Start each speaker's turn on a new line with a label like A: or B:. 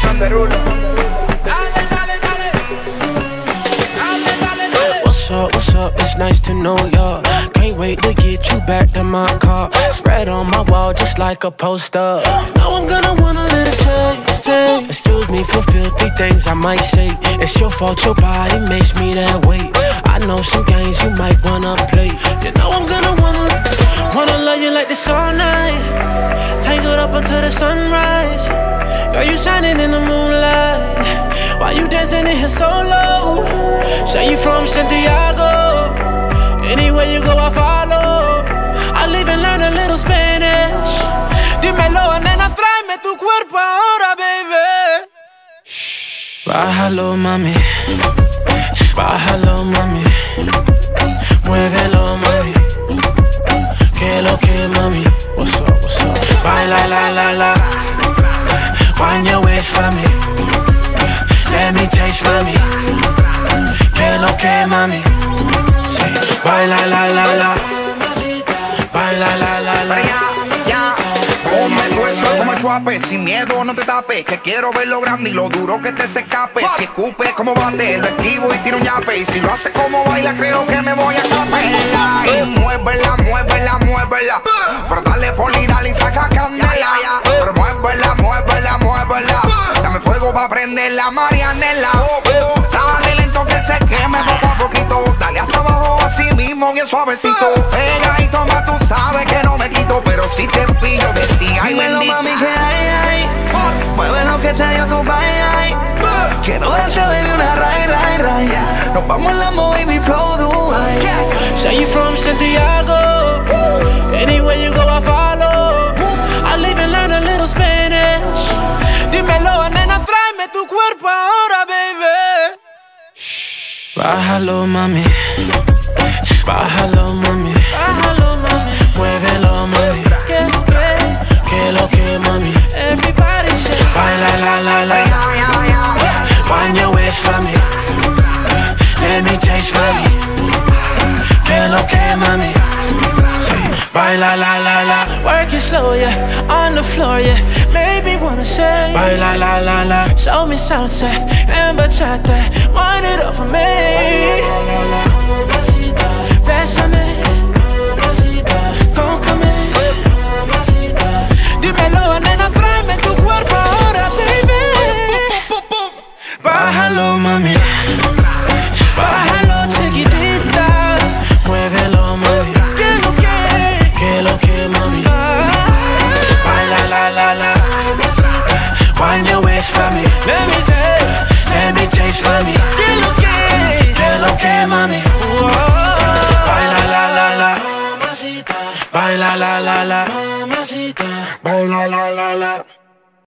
A: Son Derulo.
B: What's up, it's nice to know ya. Can't wait to get you back to my car. Spread on my wall just like a poster. Now I'm gonna want a little taste. Excuse me for filthy things I might say. It's your fault, your body makes me that way. I know some games you might wanna play. You know I'm gonna wanna love you like this all night. Tangled up until the sunrise. Girl, you shining in the moonlight. Why you dancing in here so low? Say you from Santiago. Anywhere you go, I follow. I'll even learn a little Spanish. Dímelo, nena, tráeme tu cuerpo ahora, baby. Shh. Bájalo, mami. Bájalo, mami. Muévelo, mami. Que lo que, mami. What's up, what's up? Baila, la, la, la. Wind your waist for me. Let me taste, mami. Que lo que, mami. Say, baila, la, la, la. Baila, la, la, la.
C: Ponme tu eso como el chuape, sin miedo no te tapes. Que quiero ver lo grande y lo duro que te se escape. Si escupe como bate, lo esquivo y tiro un yape. Y si lo hace como baila, creo que me voy a capela. Y muévela, muévela, muévela. Pero dale poli, dale y saca candela. Pero muévela, muévela, muévela. Dame fuego pa' prender la Marianela. Dale lento que se queme poco a poquito. Dale hasta abajo así mismo, bien suavecito. Pega y toma, tú sabes que no me quito. Pero si te pillo de ti, ay
D: dímelo,
C: bendita.
D: mami, que hay. Mueve lo que te dio tu bye. Quiero darte, baby, una ray. Nos vamos en Lambo, baby, flow Dubai.
B: Say you from Santiago. Anywhere you go, I follow. I'll even learn a little Spanish. Dímelo, nena, tráeme tu cuerpo ahora, baby. Shh. Bájalo, mami. Bájalo, mami. Bájalo, mami. Muévelo, mami. Que lo que, mami. Everybody say, baila, la, la, la. Wind your waist for me. Let me taste, mami. Que lo que, mami. Say, baila, la, la, la. Work it slow, yeah. On the floor, yeah. Maybe wanna say, baila, la, la, la. Show me salsa and bachata. Wind it up for me. Bésame. Tócame. Dímelo, nena, tráeme tu cuerpo ahora, baby. Bájalo, mami. Bájalo, chiquitita. Muévelo, mami. Que lo que, mami. Baila, la, la, la. Wind your waist for me. Let me taste, mami. Que lo que, mami. Baila, la, la, la. Baila, la, la, la. Baila, la, la, la.